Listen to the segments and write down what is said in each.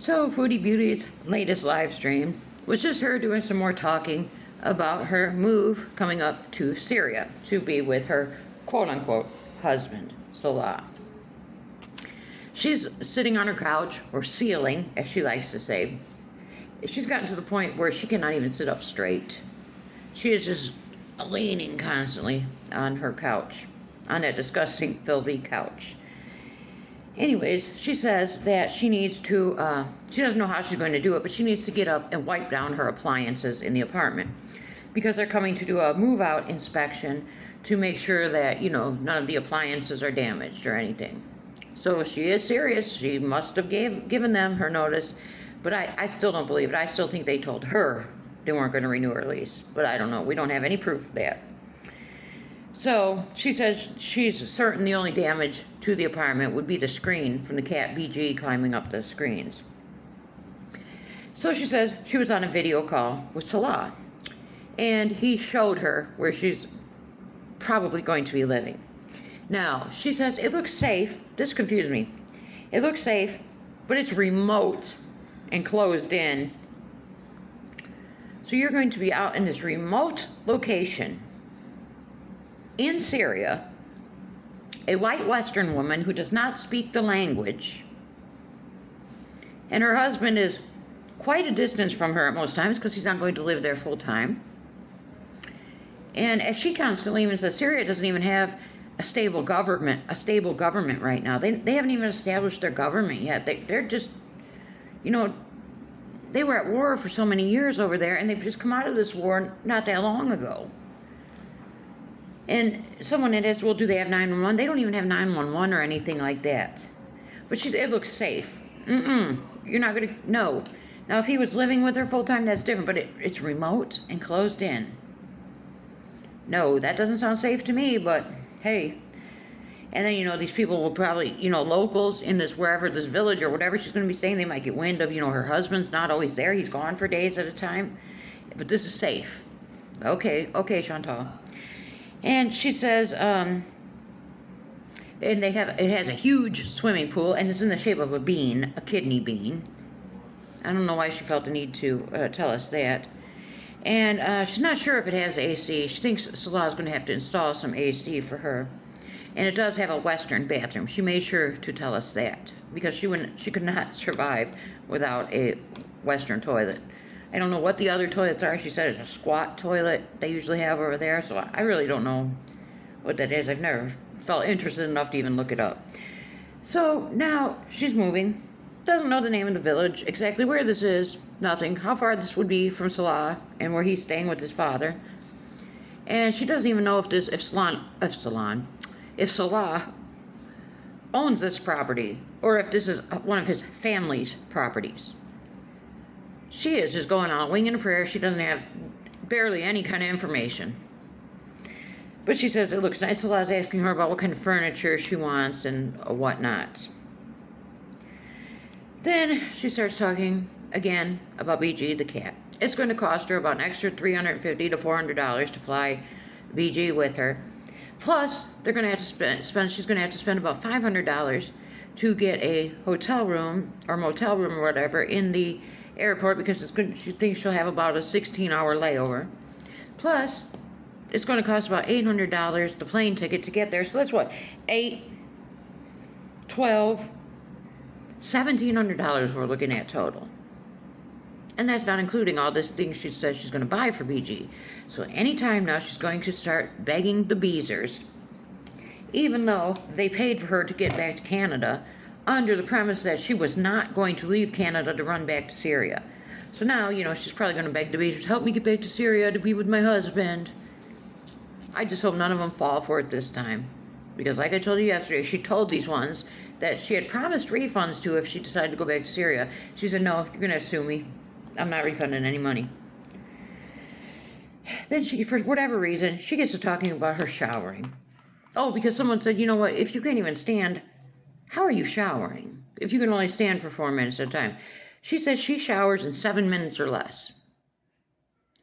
So, Foodie Beauty's latest live stream was just her doing some more talking about her move coming up to Syria to be with her quote-unquote husband, Salah. She's sitting on her couch, or ceiling, as she likes to say. She's gotten to the point where she cannot even sit up straight. She is just leaning constantly on her couch, on that disgusting, filthy couch. Anyways, she says that she needs to, she doesn't know how she's going to do it, but she needs to get up and wipe down her appliances in the apartment because they're coming to do a move-out inspection to make sure that, none of the appliances are damaged or anything. So she is serious. She must have given them her notice, but I still don't believe it. I still think they told her they weren't going to renew her lease, but I don't know. We don't have any proof of that. So she says she's certain the only damage to the apartment would be the screen from the cat BG climbing up the screens. So she says she was on a video call with Salah, and he showed her where she's probably going to be living. Now, she says it looks safe. This confused me. It looks safe, but it's remote and closed in. So you're going to be out in this remote location in Syria, a white Western woman who does not speak the language, and her husband is quite a distance from her at most times because he's not going to live there full time. And as she constantly even says, Syria doesn't even have a stable government right now. They haven't even established their government yet. They're just, they were at war for so many years over there, and they've just come out of this war not that long ago. And someone had asked, well, do they have 911? They don't even have 911 or anything like that. But it looks safe. You're not going to, no. Now, if he was living with her full time, that's different, but it's remote and closed in. No, that doesn't sound safe to me, but hey. And then, these people will probably, locals in this, wherever, this village or whatever she's going to be staying, they might get wind of, her husband's not always there. He's gone for days at a time. But this is safe. Okay, Chantal. And she says, and it has a huge swimming pool, and it's in the shape of a bean, a kidney bean. I don't know why she felt the need to tell us that. And she's not sure if it has AC. She thinks Salah's going to have to install some AC for her. And it does have a Western bathroom. She made sure to tell us that because she could not survive without a Western toilet. I don't know what the other toilets are. She said it's a squat toilet they usually have over there, so I really don't know what that is. I've never felt interested enough to even look it up. So now she's moving. Doesn't know the name of the village, exactly where this is, nothing. How far this would be from Salah and where he's staying with his father. And she doesn't even know if Salah owns this property or if this is one of his family's properties. She is just going on a wing and a prayer. She doesn't have barely any kind of information. But she says it looks nice. Salah's asking her about what kind of furniture she wants and whatnot. Then she starts talking again about BG the cat. It's going to cost her about an extra $350 to $400 to fly BG with her. Plus, they're going to have to spend. She's going to have to spend about $500 to get a hotel room or motel room or whatever in the airport because she thinks she'll have about a 16-hour layover. Plus, it's going to cost about $800 the plane ticket to get there. So that's what, $8, $12, $1,700 we're looking at total. And that's not including all this thing she says she's going to buy for BG. So anytime now she's going to start begging the Beezers, even though they paid for her to get back to Canada under the premise that she was not going to leave Canada to run back to Syria. So now, she's probably going to beg the Beezers, help me get back to Syria to be with my husband. I just hope none of them fall for it this time. Because like I told you yesterday, she told these ones that she had promised refunds to if she decided to go back to Syria. She said, no, you're going to sue me. I'm not refunding any money. Then she, for whatever reason, she gets to talking about her showering. Oh, because someone said, you know what, if you can't even stand, how are you showering? If you can only stand for 4 minutes at a time. She says she showers in 7 minutes or less.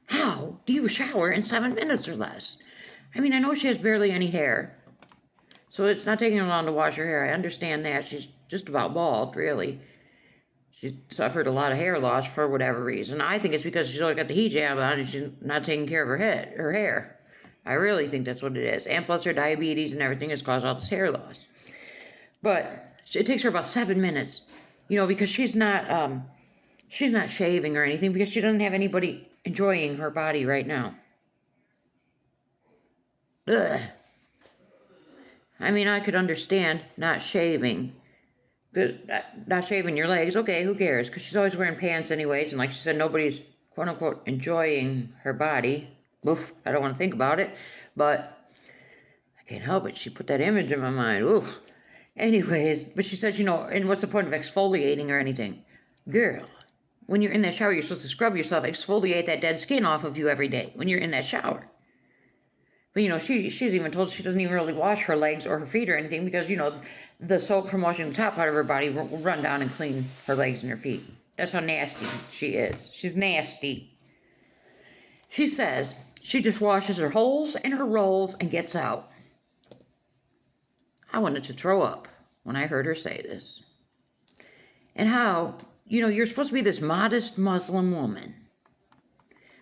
How do you shower in 7 minutes or less? I mean, I know she has barely any hair. So it's not taking her long to wash her hair. I understand that. She's just about bald, really. She suffered a lot of hair loss for whatever reason. I think it's because she's only got the hijab on and she's not taking care of her hair. I really think that's what it is. And plus her diabetes and everything has caused all this hair loss. But it takes her about 7 minutes, because she's not shaving or anything because she doesn't have anybody enjoying her body right now. Ugh. I mean, I could understand not shaving. Not shaving your legs, okay, who cares? Because she's always wearing pants anyways, and like she said, nobody's quote-unquote enjoying her body. Oof, I don't want to think about it, but I can't help it. She put that image in my mind. Oof. Anyways, but she said, and what's the point of exfoliating or anything? Girl, when you're in that shower, you're supposed to scrub yourself, exfoliate that dead skin off of you every day when you're in that shower. But, she's even told she doesn't even really wash her legs or her feet or anything because, the soap from washing the top part of her body will run down and clean her legs and her feet. That's how nasty she is. She's nasty. She says she just washes her holes and her rolls and gets out. I wanted to throw up when I heard her say this. And how, you're supposed to be this modest Muslim woman.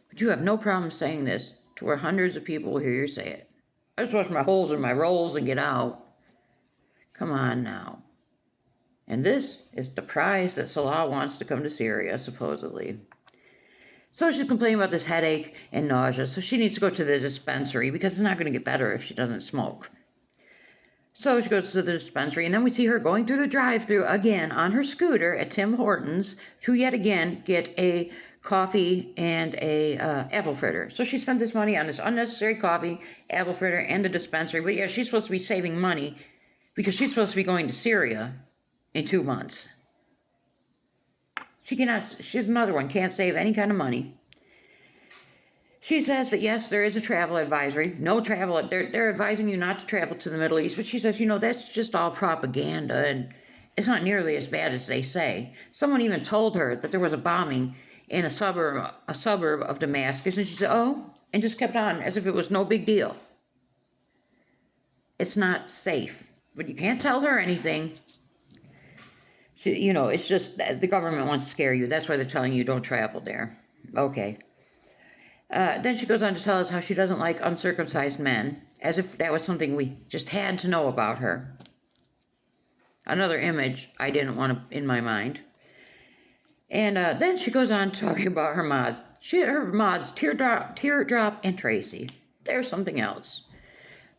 But you have no problem saying this to where hundreds of people will hear you say it. I just wash my holes and my rolls and get out. Come on now. And this is the prize that Salah wants to come to Syria, supposedly. So she's complaining about this headache and nausea, so she needs to go to the dispensary because it's not going to get better if she doesn't smoke. So she goes to the dispensary, and then we see her going through the drive-thru again on her scooter at Tim Hortons to yet again get a coffee and a apple fritter. So she spent this money on this unnecessary coffee, apple fritter, and the dispensary. But yeah, she's supposed to be saving money because she's supposed to be going to Syria in 2 months. She's another one, can't save any kind of money. She says that yes, there is a travel advisory. No travel, they're advising you not to travel to the Middle East, but she says, that's just all propaganda, and it's not nearly as bad as they say. Someone even told her that there was a bombing in a suburb of Damascus, and she said, oh, and just kept on as if it was no big deal. It's not safe, but you can't tell her anything. It's just the government wants to scare you. That's why they're telling you don't travel there. Okay. Then she goes on to tell us how she doesn't like uncircumcised men, as if that was something we just had to know about her. Another image I didn't want in my mind. And then she goes on talking about her mods. Her mods, Teardrop and Tracy. They're something else.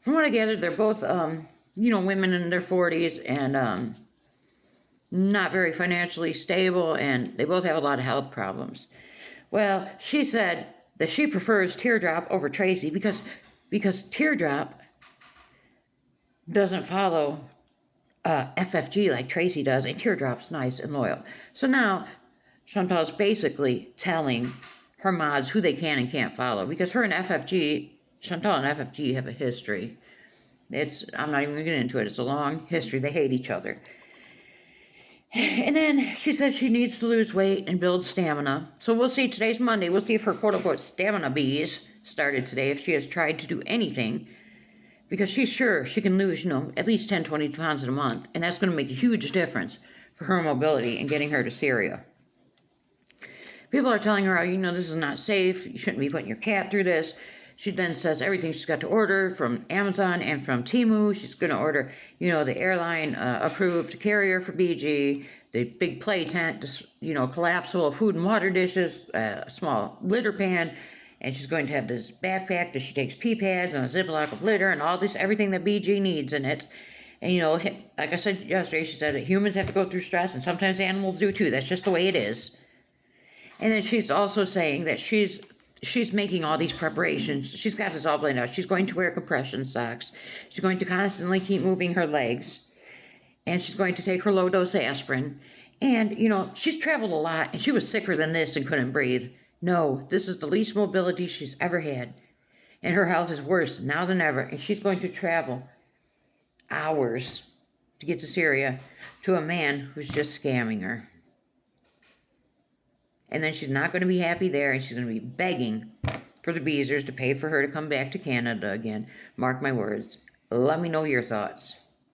From what I gathered, they're both, women in their 40s and not very financially stable, and they both have a lot of health problems. Well, she said that she prefers Teardrop over Tracy because Teardrop doesn't follow FFG like Tracy does, and Teardrop's nice and loyal. So now Chantal's basically telling her mods who they can and can't follow because Chantal and FFG have a history. I'm not even going to get into it. It's a long history. They hate each other. And then she says she needs to lose weight and build stamina. So we'll see. Today's Monday. We'll see if her quote-unquote stamina bees started today, if she has tried to do anything. Because she's sure she can lose, at least 10, 20 pounds in a month. And that's going to make a huge difference for her mobility and getting her to Syria. People are telling her, this is not safe. You shouldn't be putting your cat through this. She then says everything she's got to order from Amazon and from Temu. She's going to order, the airline approved carrier for BG, the big play tent, collapsible food and water dishes, a small litter pan, and she's going to have this backpack that she takes pee pads and a Ziploc of litter and all this, everything that BG needs in it. And, like I said yesterday, she said that humans have to go through stress and sometimes animals do too. That's just the way it is. And then she's also saying that she's making all these preparations. She's got this all planned out. She's going to wear compression socks. She's going to constantly keep moving her legs. And she's going to take her low-dose aspirin. And, she's traveled a lot, and she was sicker than this and couldn't breathe. No, this is the least mobility she's ever had. And her health is worse now than ever. And she's going to travel hours to get to Syria to a man who's just scamming her. And then she's not going to be happy there, and she's going to be begging for the Beezers to pay for her to come back to Canada again. Mark my words. Let me know your thoughts.